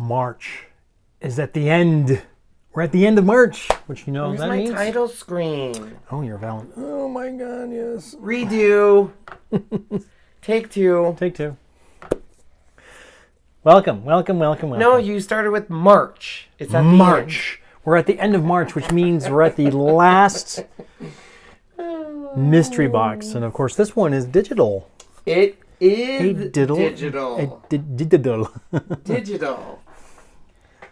March is at the end. We're at the end of March, which you know Where's that my means. title screen? Oh, you're valid. Oh my God, yes. Redo. Take two. Take two. Welcome, welcome, welcome, welcome. No, you started with March. It's at March. We're at the end of March, which means we're at the last mystery box. And of course, this one is digital. It is digital. Digital. Digital.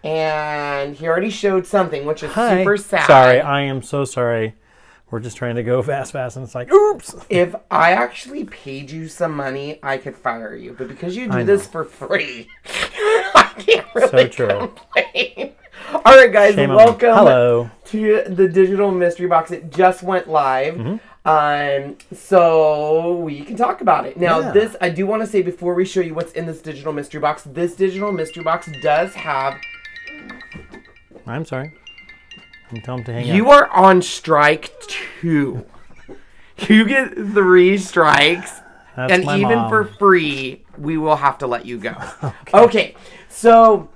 And he already showed something, which is super sad. Sorry, I am so sorry. We're just trying to go fast, and it's like, oops. If I actually paid you some money, I could fire you. But because you do this for free, I can't really complain. All right, guys, welcome to the digital mystery box. It just went live. So we can talk about it. Now, this, I do want to say before we show you what's in this digital mystery box, this digital mystery box does have... I'm sorry. I'm telling him to hang out. You are on strike 2. You get 3 strikes. That's and my even mom. for free, we will have to let you go. Okay, so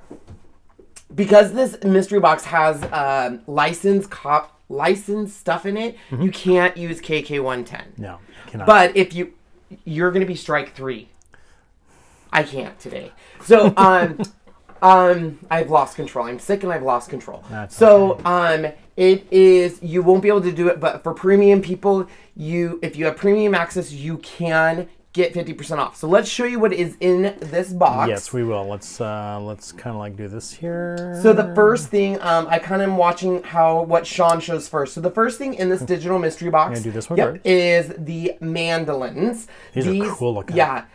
because this mystery box has licensed stuff in it, you can't use KK110. No, you cannot. But if you're going to be strike 3. I can't today. So I've lost control. I'm sick and I've lost control. It is, you won't be able to do it, but for premium people, if you have premium access, you can get 50% off. So let's show you what is in this box. Yes, we will. Let's kind of like do this here. So the first thing, I kind of am watching what Sean shows first. So the first thing in this digital mystery box I'm gonna do this one first. is the mandolins. These are cool looking. Yeah.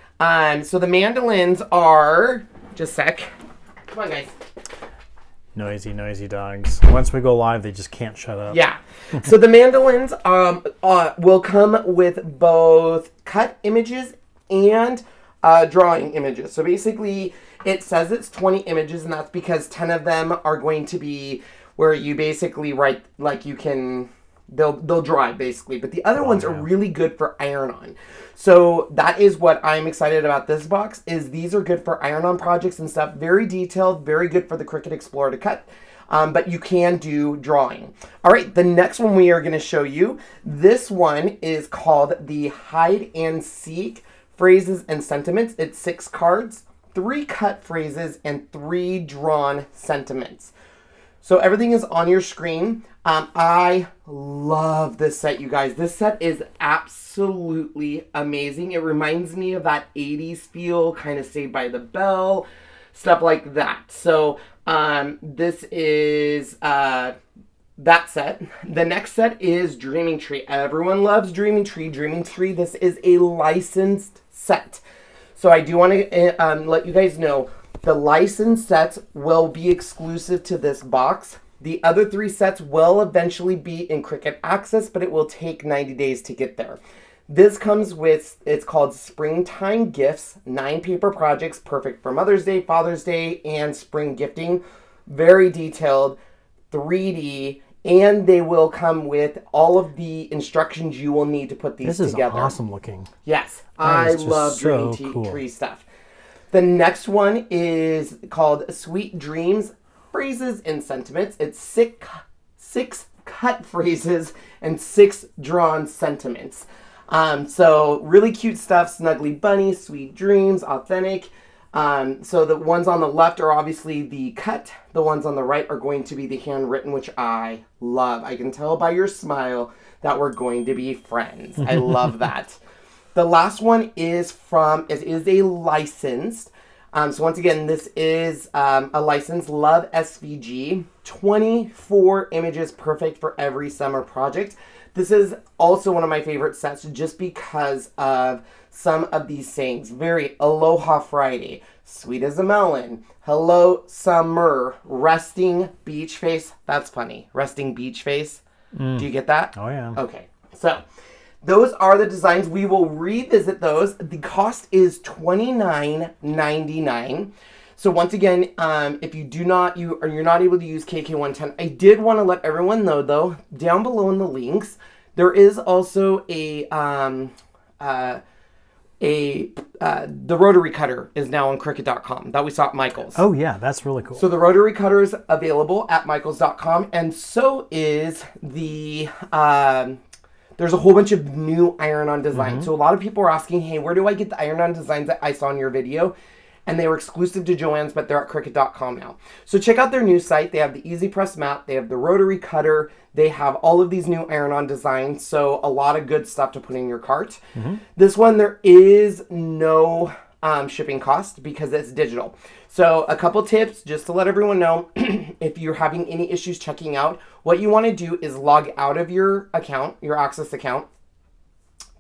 So the mandolins are, just a sec. Come on, guys. Noisy, noisy dogs. Once we go live, they just can't shut up. Yeah. So the mandolins will come with both cut images and drawing images. So basically, it says it's 20 images, and that's because 10 of them are going to be where you basically write, like you can... They'll dry, basically. But the other ones are really good for iron-on. So that is what I'm excited about this box, is these are good for iron-on projects and stuff. Very detailed, very good for the Cricut Explorer to cut. But you can do drawing. All right, the next one we are going to show you. This one is called the Hide and Seek Phrases and Sentiments. It's 6 cards, 3 cut phrases, and 3 drawn sentiments. So everything is on your screen. I love this set, you guys. This set is absolutely amazing. It reminds me of that 80s feel, kind of Saved by the Bell, stuff like that. So this is that set. The next set is Dreaming Tree. Everyone loves Dreaming Tree. Dreaming Tree, this is a licensed set. So I do want to let you guys know, the licensed sets will be exclusive to this box. The other 3 sets will eventually be in Cricut Access, but it will take 90 days to get there. This comes with, it's called Springtime Gifts, 9 paper projects, perfect for Mother's Day, Father's Day, and spring gifting. Very detailed, 3D, and they will come with all of the instructions you will need to put these together. This is awesome looking. Yes, I love Dreaming Tree stuff. The next one is called Sweet Dreams, Phrases and Sentiments. It's 6 cut phrases and 6 drawn sentiments. So really cute stuff. Snuggly Bunny, Sweet Dreams, Authentic. So the ones on the left are obviously the cut. The ones on the right are going to be the handwritten, which I love. I can tell by your smile that we're going to be friends. I love that. The last one is a licensed. So once again, this is a licensed Love SVG. 24 images, perfect for every summer project. This is also one of my favorite sets just because of some of these sayings. Very Aloha Friday, Sweet as a Melon, Hello Summer, Resting Beach Face. That's funny. Resting Beach Face. Do you get that? Oh, yeah. Okay. So those are the designs. We will revisit those. The cost is $29.99. So once again, if you're not able to use KK110, I did want to let everyone know though, down below in the links, there is also a the rotary cutter is now on Cricut.com that we saw at Michael's. Oh yeah, that's really cool. So the rotary cutter is available at Michaels.com, and so is the, there's a whole bunch of new iron-on designs. So a lot of people are asking, hey, where do I get the iron-on designs that I saw in your video? And they were exclusive to Joann's, but they're at Cricut.com now. So check out their new site. They have the Easy Press mat, they have the rotary cutter, they have all of these new iron-on designs, so a lot of good stuff to put in your cart. This one, there is no shipping cost because it's digital. So a couple tips just to let everyone know, if you're having any issues checking out, what you want to do is log out of your account, your Access account,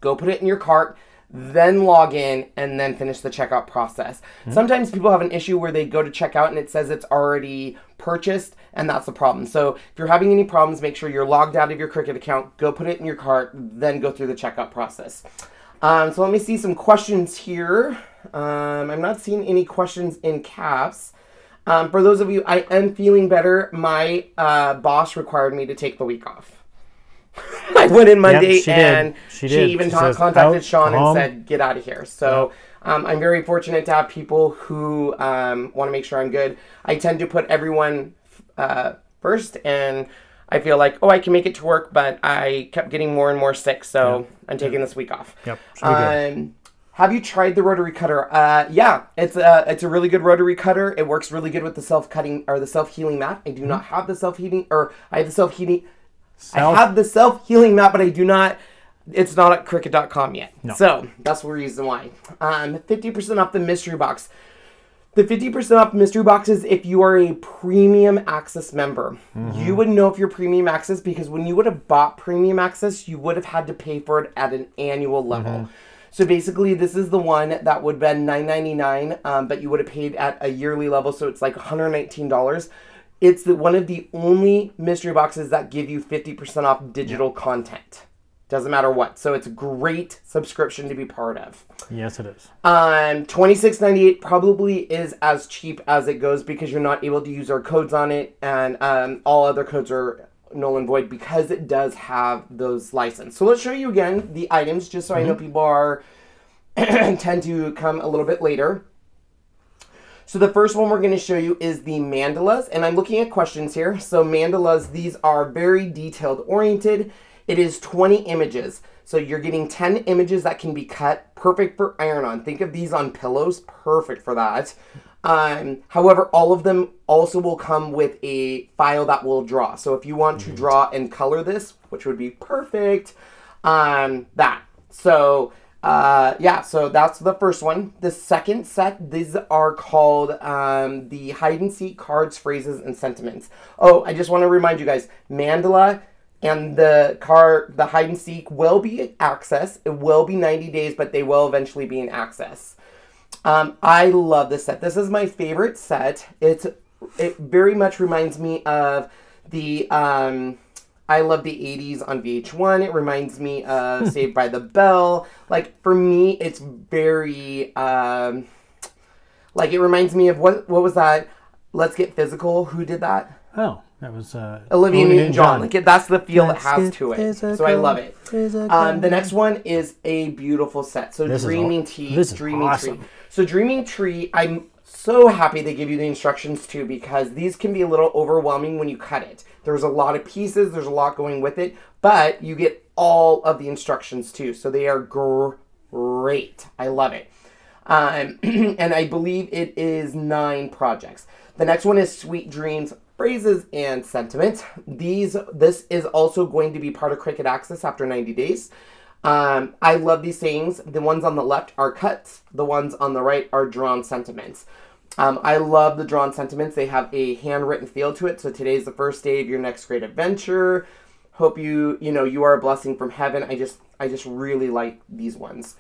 go put it in your cart, then log in, and then finish the checkout process. Sometimes people have an issue where they go to checkout and it says it's already purchased, and that's the problem. So if you're having any problems, make sure you're logged out of your Cricut account, go put it in your cart, then go through the checkout process. So let me see some questions here. I'm not seeing any questions in caps. For those of you, I am feeling better. My boss required me to take the week off. I went in Monday and she even contacted Sean and said, get out of here. So I'm very fortunate to have people who want to make sure I'm good. I tend to put everyone first, and I feel like, oh, I can make it to work, but I kept getting more and more sick, so I'm taking this week off. Have you tried the rotary cutter? Yeah, it's a really good rotary cutter. It works really good with the self-cutting or the self-healing mat. I do not have the self-heating, or I have the self-heating. I have the self-healing mat, but I do not. It's not at Cricut.com yet. No. So that's the reason why. 50% off the mystery box. The 50% off mystery box is if you are a premium access member. You would know if you're premium access because when you would have bought premium access, you would have had to pay for it at an annual level. So basically, this is the one that would have been $9.99, but you would have paid at a yearly level, so it's like $119. It's one of the only mystery boxes that give you 50% off digital content. Doesn't matter what. So it's a great subscription to be part of. Yes, it is. $26.98 probably is as cheap as it goes because you're not able to use our codes on it, and all other codes are null and void because it does have those license. So let's show you again the items, just so I know people are tend to come a little bit later. So the first one we're going to show you is the mandalas, and I'm looking at questions here. So mandalas, these are very detailed oriented. It is 20 images. So you're getting 10 images that can be cut, perfect for iron-on. Think of these on pillows, perfect for that. However, all of them also will come with a file that will draw. So if you want to draw and color this, which would be perfect, that. So yeah, so that's the first one. The second set, these are called the hide and seek cards, phrases, and sentiments. Oh, I just want to remind you guys, mandala and the hide and seek will be access. It will be 90 days, but they will eventually be in access. I love this set. This is my favorite set. It very much reminds me of the I love the 80s on VH1. It reminds me of Saved by the Bell. Like, for me, it's very, like, it reminds me of, what was that? Let's Get Physical. Who did that? Oh, that was Olivia Newton-John. Like, that's the feel it has to it. So I love it. The next one is a beautiful set. So Dreaming Tree. So Dreaming Tree, I'm so happy they give you the instructions too, because these can be a little overwhelming when you cut it. There's a lot of pieces, there's a lot going with it, but you get all of the instructions too. So they are great. I love it. And I believe it is 9 projects. The next one is Sweet Dreams, Phrases, and Sentiments. This is also going to be part of Cricut Access after 90 days. I love these sayings. The ones on the left are cuts. The ones on the right are drawn sentiments. I love the drawn sentiments. They have a handwritten feel to it. So today's the first day of your next great adventure. Hope you are a blessing from heaven. I just really like these ones.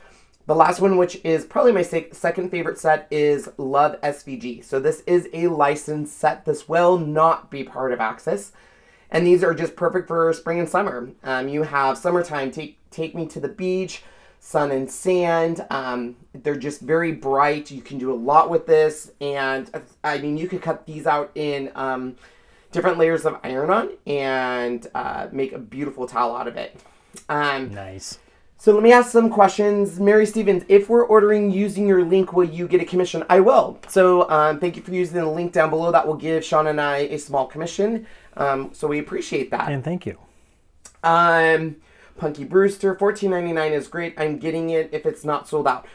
The last one, which is probably my second favorite set, is Love SVG. So this is a licensed set. This will not be part of Access. And these are just perfect for spring and summer. You have summertime, take me to the beach, sun and sand. They're just very bright. You can do a lot with this. And I mean, you could cut these out in different layers of iron-on and make a beautiful towel out of it. Nice. So let me ask some questions. Mary Stevens, if we're ordering using your link, will you get a commission? I will. So thank you for using the link down below. That will give Sean and I a small commission. So we appreciate that. And thank you. Punky Brewster, $14.99 is great. I'm getting it if it's not sold out.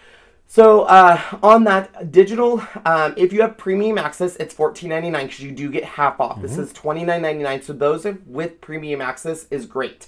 So on that digital, if you have premium access, it's $14.99 because you do get half off. This is $29.99. So those with premium access is great.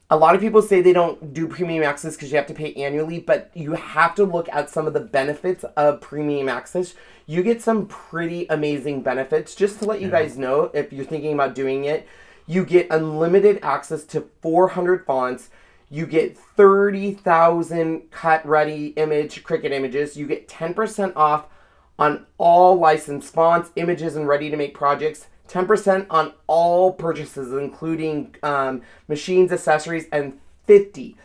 A lot of people say they don't do premium access because you have to pay annually, but you have to look at some of the benefits of premium access. You get some pretty amazing benefits. Just to let you guys know, if you're thinking about doing it, you get unlimited access to 400 fonts. You get 30,000 cut-ready Cricut images. You get 10% off on all licensed fonts, images, and ready-to-make projects. 10% on all purchases, including machines, accessories, and 50%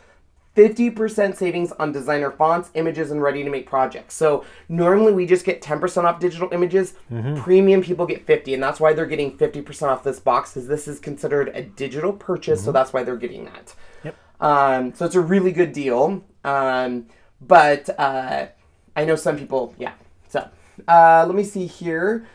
savings on designer fonts, images, and ready-to-make projects. So normally we just get 10% off digital images. Premium people get 50%, and that's why they're getting 50% off this box, because this is considered a digital purchase, so that's why they're getting that. Yep. So it's a really good deal. But I know some people, yeah. So let me see here.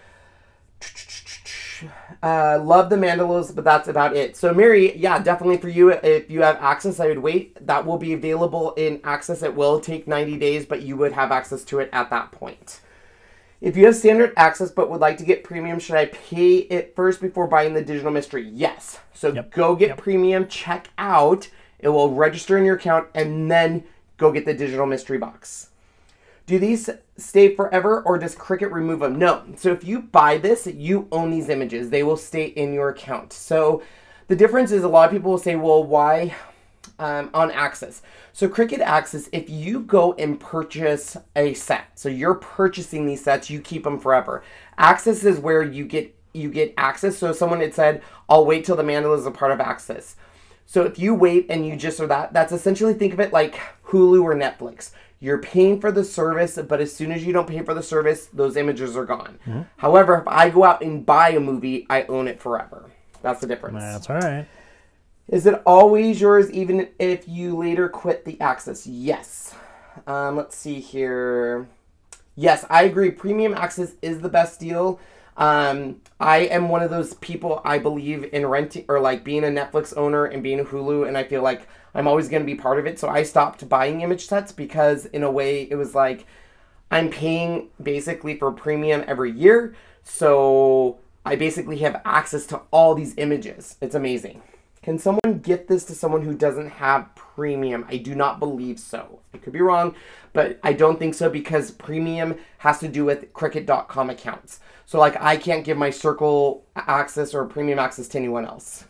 Love the mandalas, but that's about it. So Mary, yeah, definitely for you, if you have access, I would wait. That will be available in access. It will take 90 days, but you would have access to it at that point. If you have standard access but would like to get premium, should I pay it first before buying the digital mystery? Yes. So go get premium, check out. It will register in your account, and then go get the digital mystery box. Do these stay forever, or does Cricut remove them? No. So if you buy this, you own these images. They will stay in your account. So the difference is, a lot of people will say, well, why on Access? So Cricut Access, if you go and purchase a set, so you're purchasing these sets, you keep them forever. Access is where you get access. So someone had said, I'll wait till the mandala is a part of Access. So if you wait and you just are that's essentially, think of it like Hulu or Netflix. You're paying for the service, but as soon as you don't pay for the service, those images are gone. However, if I go out and buy a movie, I own it forever. That's the difference. That's all right. Is it always yours even if you later quit the access? Yes. Let's see here. Yes, I agree. Premium access is the best deal. I am one of those people, I believe in renting, or like being a Netflix owner and being a Hulu, and I feel like I'm always going to be part of it. So I stopped buying image sets because in a way it was like I'm paying basically for premium every year. So I basically have access to all these images. It's amazing. Can someone gift this to someone who doesn't have premium? I do not believe so. I could be wrong, but I don't think so, because premium has to do with Cricut.com accounts. So like I can't give my Circle access or premium access to anyone else.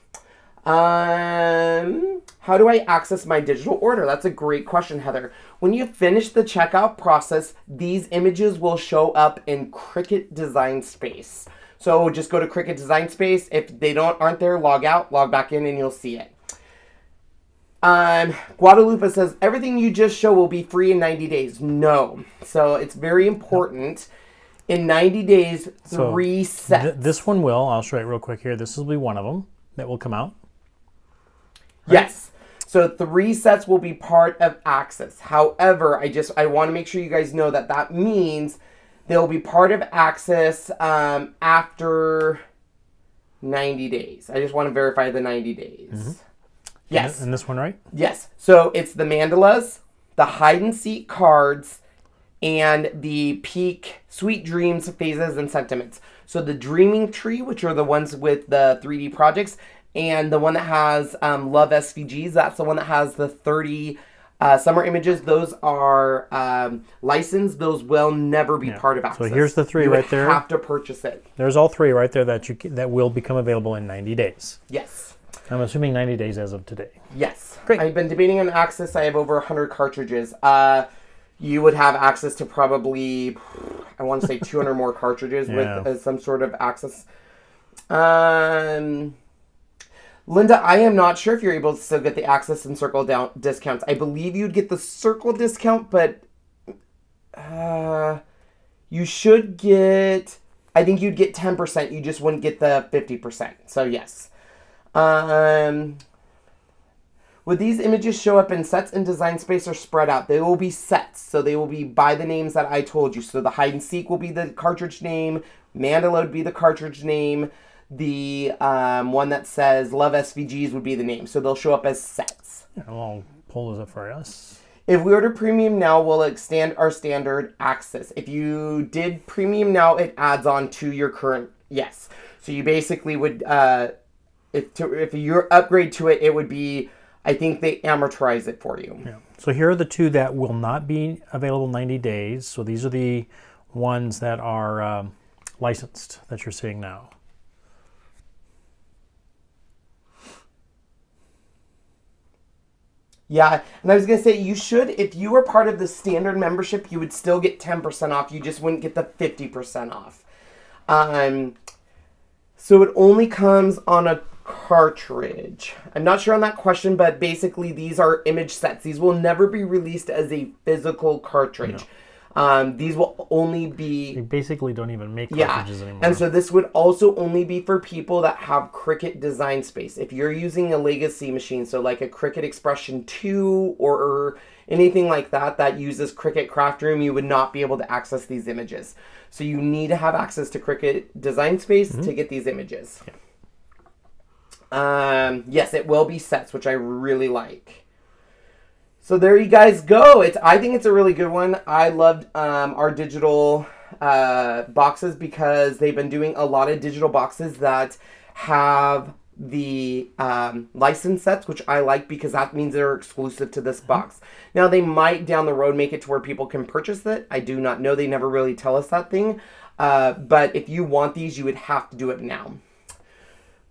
How do I access my digital order? That's a great question, Heather. When you finish the checkout process, these images will show up in Cricut Design Space. So just go to Cricut Design Space. If they aren't there, log out, log back in, and you'll see it. Guadalupe says, everything you just show will be free in 90 days. No. So it's very important. In 90 days, 3 sets. This one will. I'll show you real quick here. This will be one of them that will come out. Right? Yes. So 3 sets will be part of Access. However, I want to make sure you guys know that that means they'll be part of Access after 90 days. I just want to verify the 90 days. Yes. And this one, right? Yes. So it's the mandalas, the hide and seek cards, and the peak sweet dreams, phases, and sentiments. So the dreaming tree, which are the ones with the 3D projects, and the one that has love SVGs, that's the one that has the 30 summer images. Those are licensed. Those will never be part of Access. So here's the 3 right there. You have to purchase it. There's all 3 right there that will become available in 90 days. Yes. I'm assuming 90 days as of today. Yes. Great. I've been debating on Access. I have over 100 cartridges. You would have access to probably, I want to say 200 more cartridges with some sort of access. Linda, I am not sure if you're able to still get the Access and Circle discounts. I believe you'd get the Circle discount, but you should get, I think you'd get 10%. You just wouldn't get the 50%. So yes. Would these images show up in sets in design space or spread out? They will be sets, so they will be by the names that I told you. So the hide and seek will be the cartridge name, Mandala would be the cartridge name, the one that says Love SVGs would be the name. So they'll show up as sets. Yeah, I'll pull this up for us. If we order premium now, we'll extend our standard access. If you did premium now, it adds on to your current, yes. So you basically would, if you upgrade to it, it would be, I think they amortize it for you. Yeah. So here are the two that will not be available 90 days. So these are the ones that are licensed that you're seeing now. Yeah, and I was going to say, you should, if you were part of the standard membership, you would still get 10% off. You just wouldn't get the 50% off. So it only comes on a cartridge. I'm not sure on that question, but basically these are image sets. These will never be released as a physical cartridge. No. These will only be... They basically don't even make cartridges anymore. And so this would also only be for people that have Cricut design space. If you're using a legacy machine, so like a Cricut Expression 2 or anything like that that uses Cricut Craft Room, you would not be able to access these images. So you need to have access to Cricut design space to get these images. Yeah. Yes, it will be sets, which I really like. So there you guys go. I think it's a really good one. I loved our digital boxes because they've been doing a lot of digital boxes that have the license sets, which I like because that means they're exclusive to this box. Now, they might down the road make it to where people can purchase it. I do not know. They never really tell us that thing. But if you want these, you would have to do it now.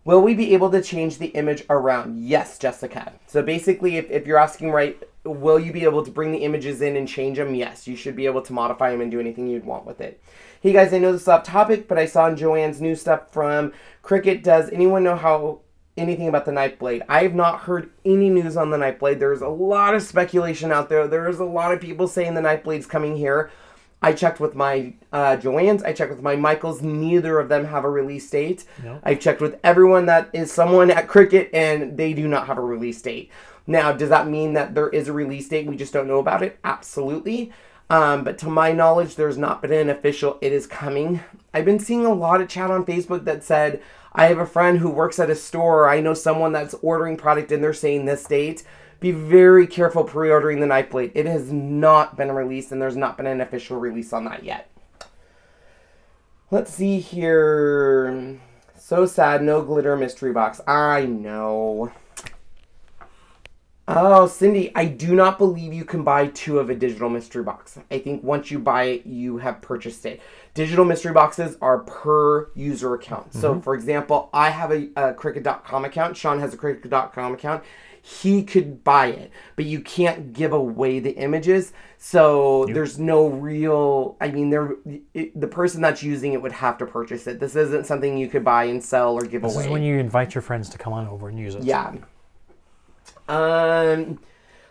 Will we be able to change the image around? Yes, Jessica. So basically, if you're asking, right, will you be able to bring the images in and change them? Yes, you should be able to modify them and do anything you'd want with it. Hey guys, I know this is off topic, but I saw in Joanne's new stuff from Cricut. Does anyone know anything about the knife blade? I have not heard any news on the knife blade. There's a lot of speculation out there. There's a lot of people saying the knife blade's coming here. I checked with my Joanne's. I checked with my Michael's. Neither of them have a release date. No. I've checked with everyone that is someone at Cricut, and they do not have a release date. Now, does that mean that there is a release date? We just don't know about it? Absolutely. But to my knowledge, there's not been an official, it is coming. I've been seeing a lot of chat on Facebook that said, I have a friend who works at a store. I know someone that's ordering product and they're saying this date. Be very careful pre-ordering the knife blade. It has not been released and there's not been an official release on that yet. Let's see here. So sad, no glitter mystery box. I know. Oh, Cindy, I do not believe you can buy 2 of a digital mystery box. I think once you buy it, you have purchased it. Digital mystery boxes are per user account. So, for example, I have a Cricut.com account. Sean has a Cricut.com account. He could buy it, but you can't give away the images. So there's no real, I mean, the person that's using it would have to purchase it. This isn't something you could buy and sell or give away. This is when you invite your friends to come on over and use it. Yeah. Love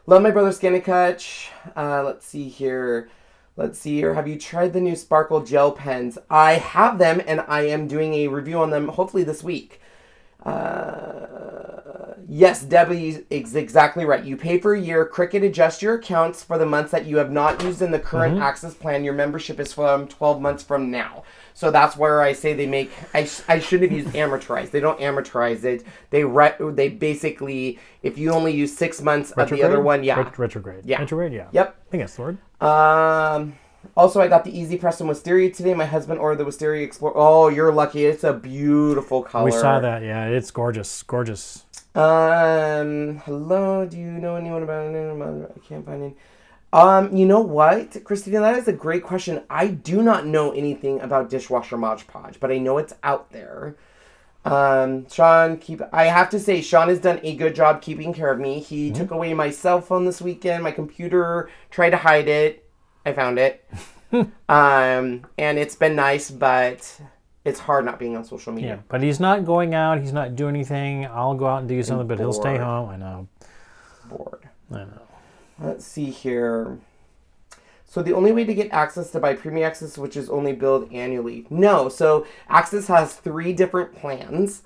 my brother Scannicutch. Let's see here. Have you tried the new Sparkle gel pens? I have them, and I am doing a review on them hopefully this week. Yes, Debbie is exactly right. You pay for a year. Cricut adjusts your accounts for the months that you have not used in the current access plan. Your membership is from 12 months from now. So that's where I say they make, I should have used amortize. They don't amortize it. They basically, if you only use 6 months of the other one, yeah. Retrograde. Yeah. Retrograde, yeah. Yep. I think that's the word. Also, I got the Easy Preston Wisteria today. My husband ordered the Wisteria Explorer. Oh, you're lucky. It's a beautiful color. We saw that. Yeah, it's gorgeous. Gorgeous. Hello. Do you know anyone about it? I can't find it. You know what, Christina? That is a great question. I do not know anything about dishwasher Mod Podge, but I know it's out there. Sean, I have to say, Sean has done a good job keeping care of me. He took away my cell phone this weekend, my computer, tried to hide it. I found it. And it's been nice, but it's hard not being on social media. Yeah, but he's not going out. He's not doing anything. I'll go out and do something, but he'll stay home. I know. Bored. I know. Let's see here. So the only way to get access to buy Premium Access, which is only billed annually. No, so Access has 3 different plans.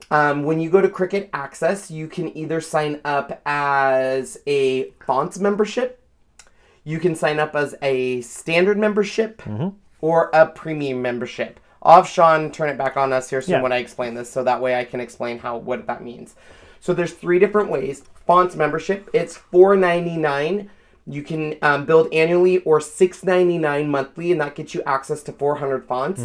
When you go to Cricut Access, you can either sign up as a fonts membership, you can sign up as a standard membership, or a premium membership. I'll have Sean turn it back on us here soon when I explain this, so that way I can explain what that means. So there's 3 different ways. Fonts membership, it's $4.99. You can build annually or $6.99 monthly, and that gets you access to 400 fonts.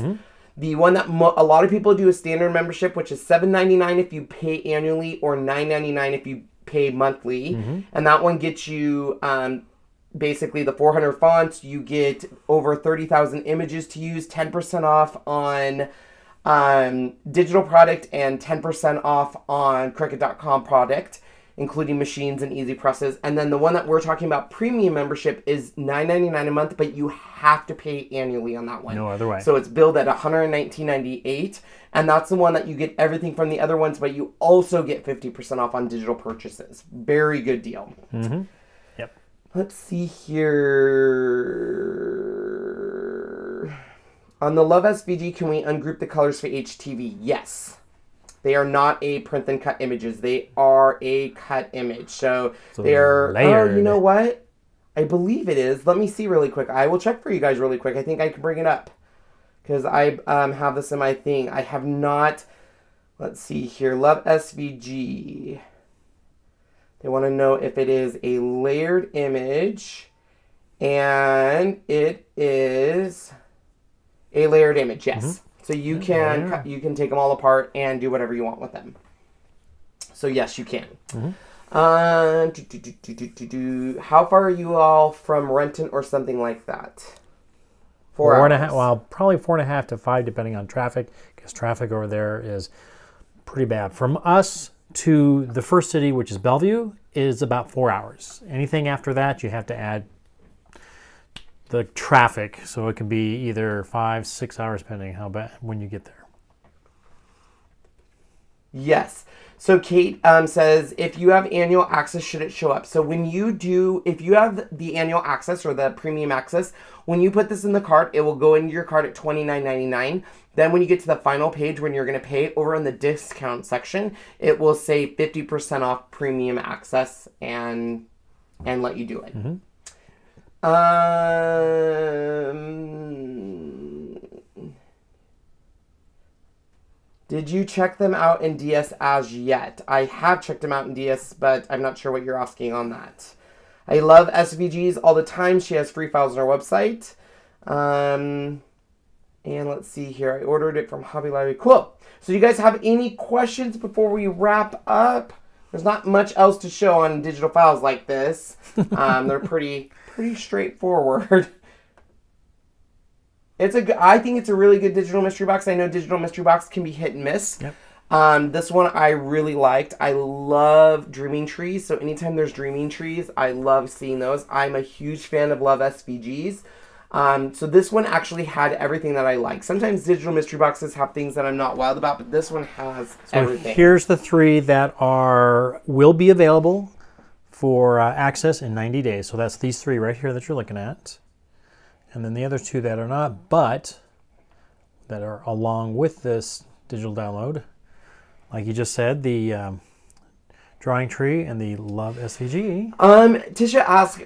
The one that a lot of people do is standard membership, which is $7.99 if you pay annually or $9.99 if you pay monthly. And that one gets you basically the 400 fonts. You get over 30,000 images to use, 10% off on digital product, and 10% off on Cricut.com product, including machines and easy presses. And then the one that we're talking about, premium membership, is $9.99 a month, but you have to pay annually on that one. No other way. So it's billed at $119.98, and that's the one that you get everything from the other ones, but you also get 50% off on digital purchases. Very good deal. Yep. Let's see here. On the Love SVG, can we ungroup the colors for HTV? Yes. They are not a print and cut images. They are a cut image. So they're layered. Oh, you know what? I believe it is. Let me see really quick. I will check for you guys really quick. I think I can bring it up because I have this in my thing. I have not. Let's see here. Love SVG. They want to know if it is a layered image, and it is a layered image. Yes. So you can you can take them all apart and do whatever you want with them. So yes, you can. How far are you all from Renton or something like that? 4 hours. 4.5. Well, probably 4.5 to 5, depending on traffic, because traffic over there is pretty bad. From us to the first city, which is Bellevue, is about 4 hours. Anything after that, you have to add the traffic, so it can be either 5, 6 hours, depending how bad when you get there. Yes. So Kate says, if you have annual access, should it show up? So when you do, if you have the annual access or the premium access, when you put this in the cart, it will go into your cart at $29.99. Then when you get to the final page, when you're going to pay, over in the discount section, it will say 50% off premium access and let you do it. Did you check them out in DS as yet? I have checked them out in DS, but I'm not sure what you're asking on that. I love SVGs all the time. She has free files on her website. And let's see here. I ordered it from Hobby Lobby. Cool. So you guys have any questions before we wrap up? There's not much else to show on digital files like this. They're pretty straightforward. I think it's a really good digital mystery box. I know digital mystery box can be hit and miss. Yep. This one I really liked. I love dreaming trees. So anytime there's dreaming trees, I love seeing those. I'm a huge fan of Love SVGs. So this one actually had everything that I like. Sometimes digital mystery boxes have things that I'm not wild about, but this one has everything. Here's the 3 that will be available for access in 90 days. So that's these 3 right here that you're looking at. And then the other 2 that are not, but that are along with this digital download. Like you just said, the drawing tree and the Love SVG. Tisha asked,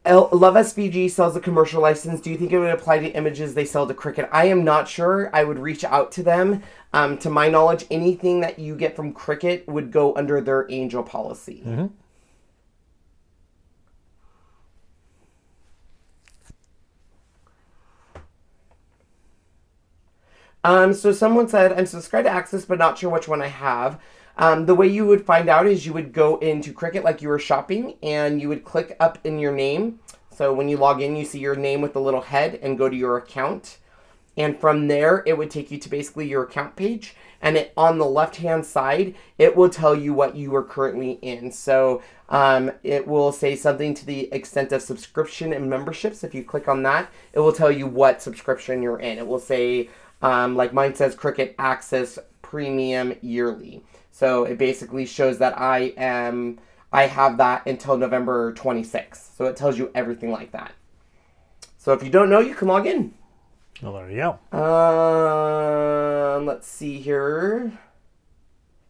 Love SVG sells a commercial license. Do you think it would apply to images they sell to Cricut? I am not sure. I would reach out to them. To my knowledge, anything that you get from Cricut would go under their Angel policy. So someone said, I'm subscribed to Access, but not sure which one I have. The way you would find out is you would go into Cricut like you were shopping, and you would click up in your name. So when you log in, you see your name with the little head and go to your account. And from there, it would take you to basically your account page. And on the left-hand side, it will tell you what you are currently in. So it will say something to the extent of subscription and memberships. If you click on that, it will tell you what subscription you're in. It will say, like mine says, Cricut Access Premium Yearly. So it basically shows that I have that until November 26th. So it tells you everything like that. So if you don't know, you can log in. Well, there you go. Let's see here.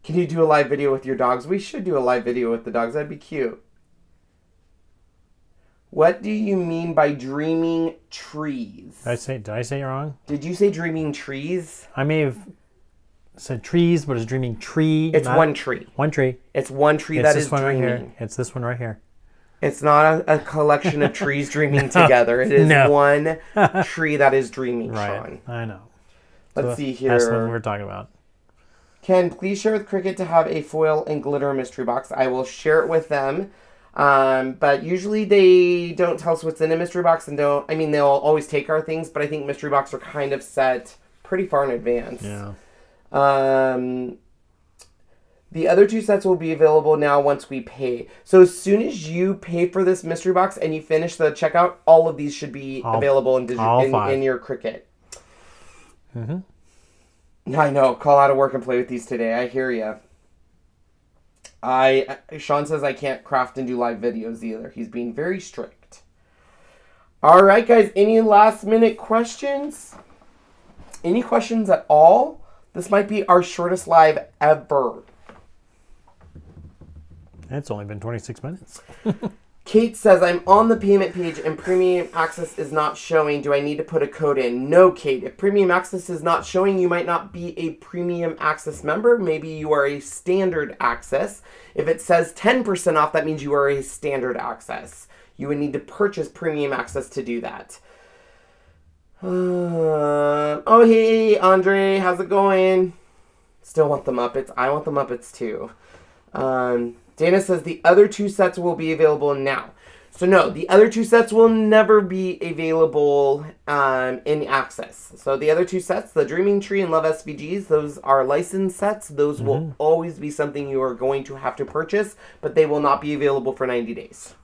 Can you do a live video with your dogs? We should do a live video with the dogs. That'd be cute. What do you mean by dreaming trees? Did I say it wrong? Did you say dreaming trees? I may have said trees, but it's dreaming tree. It's one tree. One tree. It's one tree that is dreaming. Right here. It's this one right here. It's not a collection of trees dreaming together. It is one tree that is dreaming, Sean. I know. Let's see here. That's what we're talking about. Ken, please share with Cricut to have a foil and glitter mystery box. I will share it with them. But usually they don't tell us what's in a mystery box and don't, I mean, they'll always take our things, but I think mystery box are kind of set pretty far in advance. Yeah. The other 2 sets will be available now once we pay. So as soon as you pay for this mystery box and you finish the checkout, all of these should be available in your Cricut. Mm-hmm. I know. Call out of work and play with these today. I hear you. Sean says I can't craft and do live videos either. He's being very strict. All right, guys. Any last minute questions? Any questions at all? This might be our shortest live ever. It's only been 26 minutes. Kate says, I'm on the payment page and premium access is not showing. Do I need to put a code in? No, Kate. If premium access is not showing, you might not be a premium access member. Maybe you are a standard access. If it says 10% off, that means you are a standard access. You would need to purchase premium access to do that. Oh, hey, Andre. How's it going? Still want the Muppets. I want the Muppets too. Dana says the other 2 sets will be available now. So no, the other 2 sets will never be available in Access. So the other 2 sets, the Dreaming Tree and Love SVGs, those are licensed sets. Those will always be something you are going to have to purchase, but they will not be available for 90 days.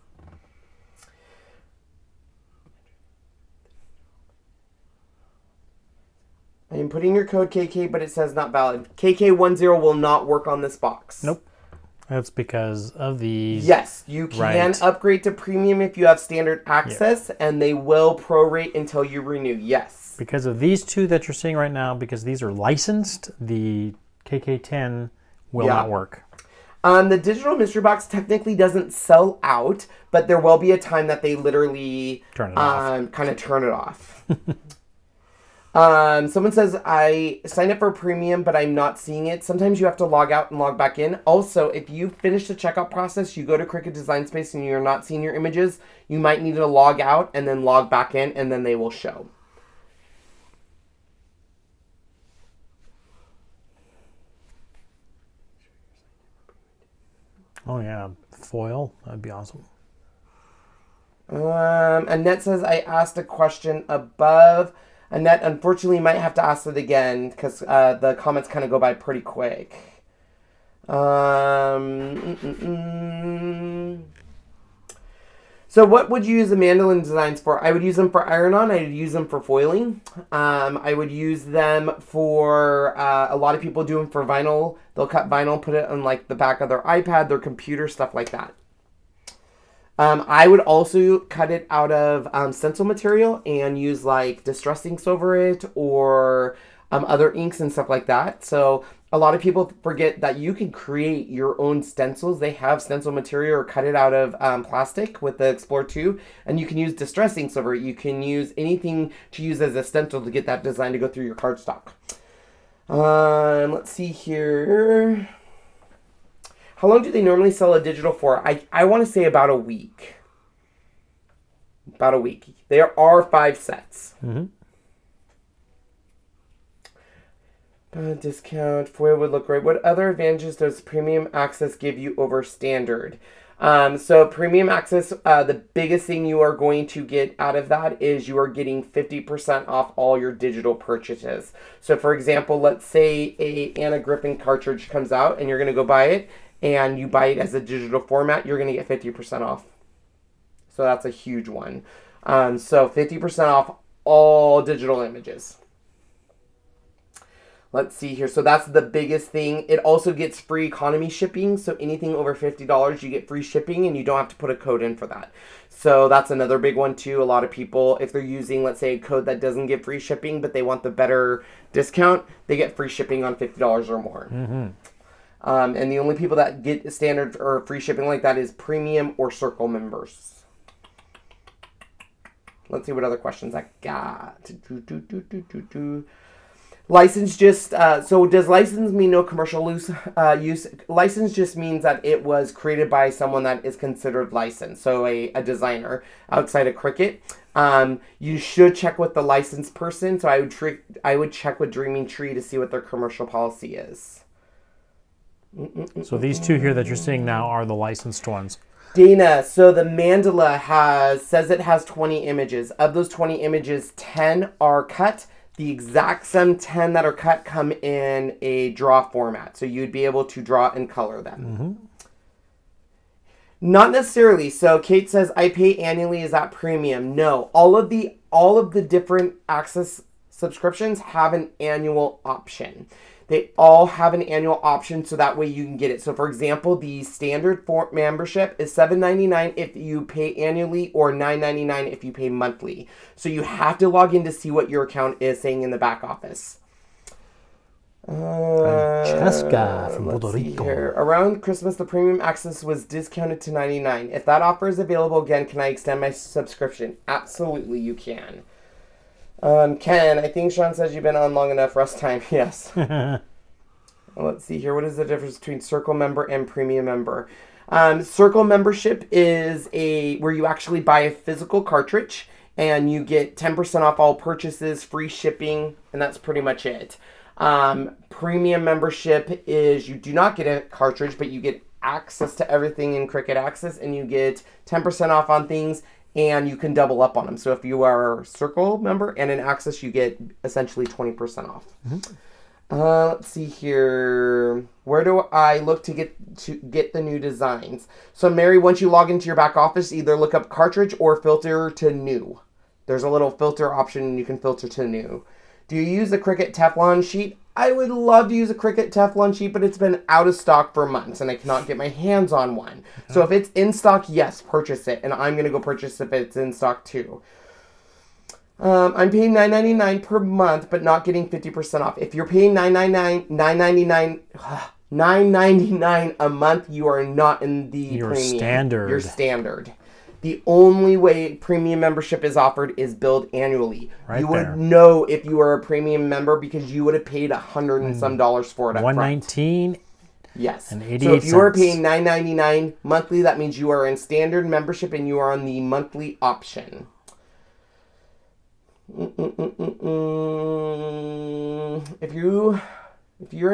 I am putting your code KK, but it says not valid. KK10 will not work on this box. Nope. That's because of these. Yes, you can upgrade to premium if you have standard access, and they will prorate until you renew. Yes. Because of these 2 that you're seeing right now, because these are licensed, the KK10 will not work. The digital mystery box technically doesn't sell out, but there will be a time that they literally turn it off. Kind of turn it off. Someone says, I signed up for premium, but I'm not seeing it. Sometimes you have to log out and log back in. Also, if you finish the checkout process, you go to Cricut Design Space and you're not seeing your images, you might need to log out and then log back in, and then they will show. Oh, yeah. Foil. That'd be awesome. Annette says, I asked a question above. Annette, unfortunately, might have to ask it again because the comments kind of go by pretty quick. So what would you use the mandolin designs for? I would use them for iron-on. I would use them for foiling. I would use them for, a lot of people do them for vinyl. They'll cut vinyl, put it on like the back of their iPad, their computer, stuff like that. I would also cut it out of stencil material and use like distress inks over it or other inks and stuff like that. So a lot of people forget that you can create your own stencils. They have stencil material or cut it out of plastic with the Explore 2, and you can use distress inks over it. You can use anything to use as a stencil to get that design to go through your cardstock. Let's see here. How long do they normally sell a digital for? I want to say about a week. About a week. There are 5 sets. Discount. Foil would look great. What other advantages does premium access give you over standard? So premium access, the biggest thing you are going to get out of that is you are getting 50% off all your digital purchases. So for example, let's say a Anna Griffin cartridge comes out and you're going to go buy it, and you buy it as a digital format, you're going to get 50% off. So that's a huge one. So 50% off all digital images. Let's see here. So that's the biggest thing. It also gets free economy shipping. So anything over $50, you get free shipping, and you don't have to put a code in for that. So that's another big one too. A lot of people, if they're using, let's say, a code that doesn't get free shipping, but they want the better discount, they get free shipping on $50 or more. And the only people that get standard or free shipping like that is premium or circle members. Let's see what other questions I got. License just, so does license mean no commercial use? License just means that it was created by someone that is considered licensed, so a designer outside of Cricut. You should check with the licensed person, so I would check with Dreaming Tree to see what their commercial policy is. So these two here that you're seeing now are the licensed ones. Dana, so the mandala says it has 20 images. Of those 20 images, 10 are cut. The exact same 10 that are cut come in a draw format. So you'd be able to draw and color them. Not necessarily. So Kate says, I pay annually. Is that premium? No. All of the different Access subscriptions have an annual option. They all have an annual option, so that way you can get it. So for example, the standard membership is $7.99 if you pay annually, or $9.99 if you pay monthly. So you have to log in to see what your account is saying in the back office. Francesca from Puerto Rico. Around Christmas, the premium access was discounted to $99. If that offer is available again, can I extend my subscription? Absolutely, you can. Ken, I think Sean says you've been on long enough. Rest time. Yes. Let's see here. What is the difference between Circle member and premium member? Circle membership is where you actually buy a physical cartridge and you get 10% off all purchases, free shipping, and that's pretty much it. Premium membership is you do not get a cartridge, but you get access to everything in Cricut Access, and you get 10% off on things, and you can double up on them. So if you are a Circle member and in Access, you get essentially 20% off. Let's see here. Where do I look to get the new designs? So Mary, once you log into your back office, either look up cartridge or filter to new. There's a little filter option and you can filter to new. Do you use the Cricut Teflon sheet? I would love to use a Cricut Teflon sheet, but it's been out of stock for months and I cannot get my hands on one. So if it's in stock, yes, purchase it. And I'm going to go purchase if it's in stock too. I'm paying $9.99 per month, but not getting 50% off. If you're paying $9.99 a month, you are not in the premium. Standard. You're standard. The only way premium membership is offered is billed annually. Right, you would know if you are a premium member because you would have paid $100 and some for it up front. $119. Yes. And 88 so if you are cents. paying $9.99 monthly, that means you are in standard membership and you are on the monthly option. If you're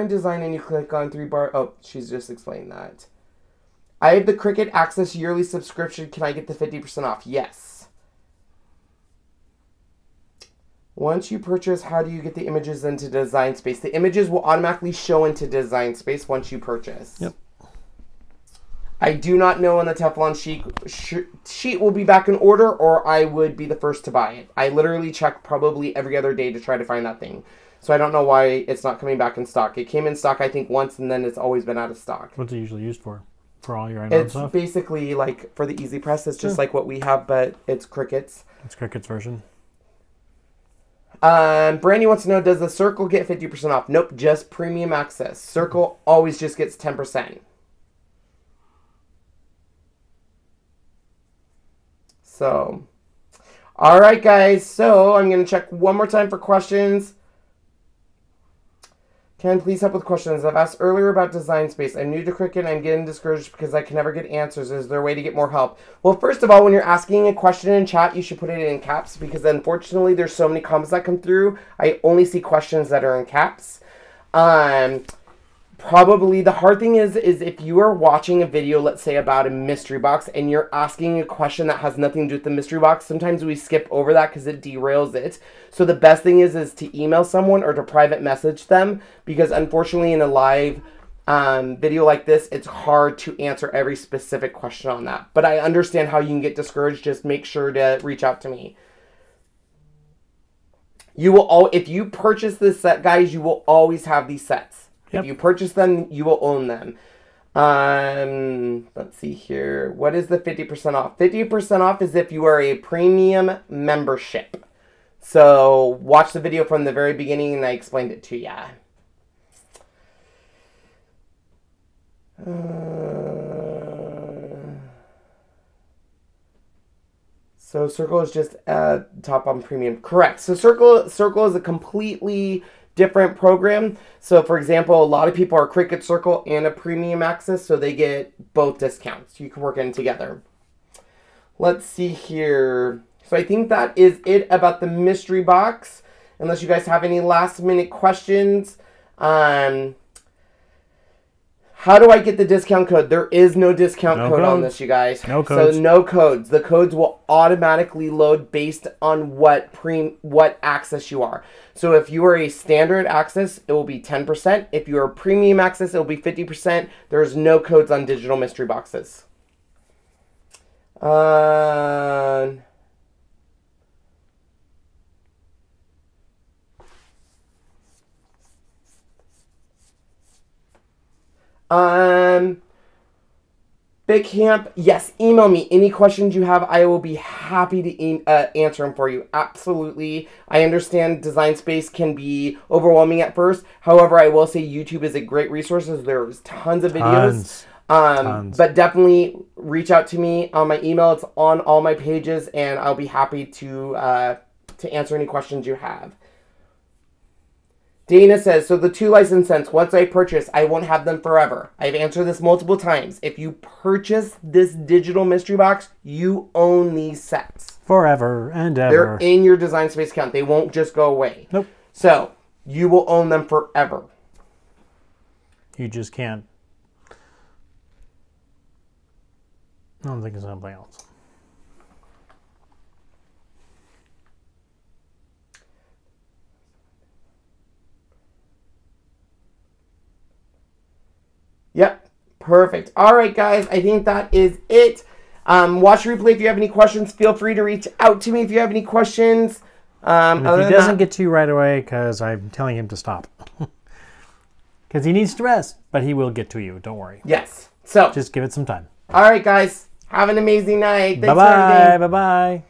in design and you click on 3 bar, oh, she's just explained that. I have the Cricut Access yearly subscription. Can I get the 50% off? Yes. Once you purchase, how do you get the images into Design Space? The images will automatically show into Design Space once you purchase. Yep. I do not know when the Teflon sheet will be back in order, or I would be the first to buy it. I literally check probably every other day to try to find that thing. So I don't know why it's not coming back in stock. It came in stock, I think, once, and then it's always been out of stock. What's it usually used for? For all your items stuff? It's basically like for the Easy Press. It's just like what we have, but it's Cricut's. It's Cricut's version. Brandy wants to know, does the Circle get 50% off? Nope, just premium access. Circle always just gets 10%. So, all right, guys. So I'm going to check one more time for questions. Ken, please help with questions. I've asked earlier about Design Space. I'm new to Cricut and I'm getting discouraged because I can never get answers. Is there a way to get more help? Well, first of all, when you're asking a question in chat, you should put it in caps because unfortunately there's so many comments that come through. I only see questions that are in caps. Probably the hard thing is if you are watching a video, let's say about a mystery box, and you're asking a question that has nothing to do with the mystery box, sometimes we skip over that because it derails it. So the best thing is to email someone or to private message them, because unfortunately in a live video like this, it's hard to answer every specific question on that. But I understand how you can get discouraged. Just make sure to reach out to me. You will if you purchase this set, guys, you will always have these sets. Yep. If you purchase them, you will own them. Let's see here. What is the 50% off? 50% off is if you are a premium membership. So watch the video from the very beginning and I explained it to you. So Circle is just top on premium. Correct. So Circle is a completely different program. So for example, a lot of people are Cricut Circle and a premium access, so they get both discounts. You can work in together. Let's see here. So I think that is it about the mystery box. Unless you guys have any last minute questions. How do I get the discount code? There is no discount code on this, you guys. No codes. So no codes. The codes will automatically load based on what access you are. So if you are a standard access, it will be 10%. If you are a premium access, it will be 50%. There's no codes on digital mystery boxes. Big Camp, yes, email me any questions you have. I will be happy to answer them for you. Absolutely. I understand Design Space can be overwhelming at first. However, I will say YouTube is a great resource. There's tons of videos. Tons. But definitely reach out to me on my email. It's on all my pages, and I'll be happy to answer any questions you have. Dana says, so the 2 license cents, once I purchase, I won't have them forever. I've answered this multiple times. If you purchase this digital mystery box, you own these sets. Forever and ever. They're in your Design Space account. They won't just go away. Nope. So, you will own them forever. You just can't. I don't think it's something else. Yep, perfect. All right, guys, I think that is it. Watch the replay if you have any questions. Feel free to reach out to me if you have any questions. And if he doesn't get to you right away, because I'm telling him to stop. Because he needs to rest, but he will get to you. Don't worry. Yes. So just give it some time. All right, guys. Have an amazing night. Thanks Bye-bye. Bye-bye.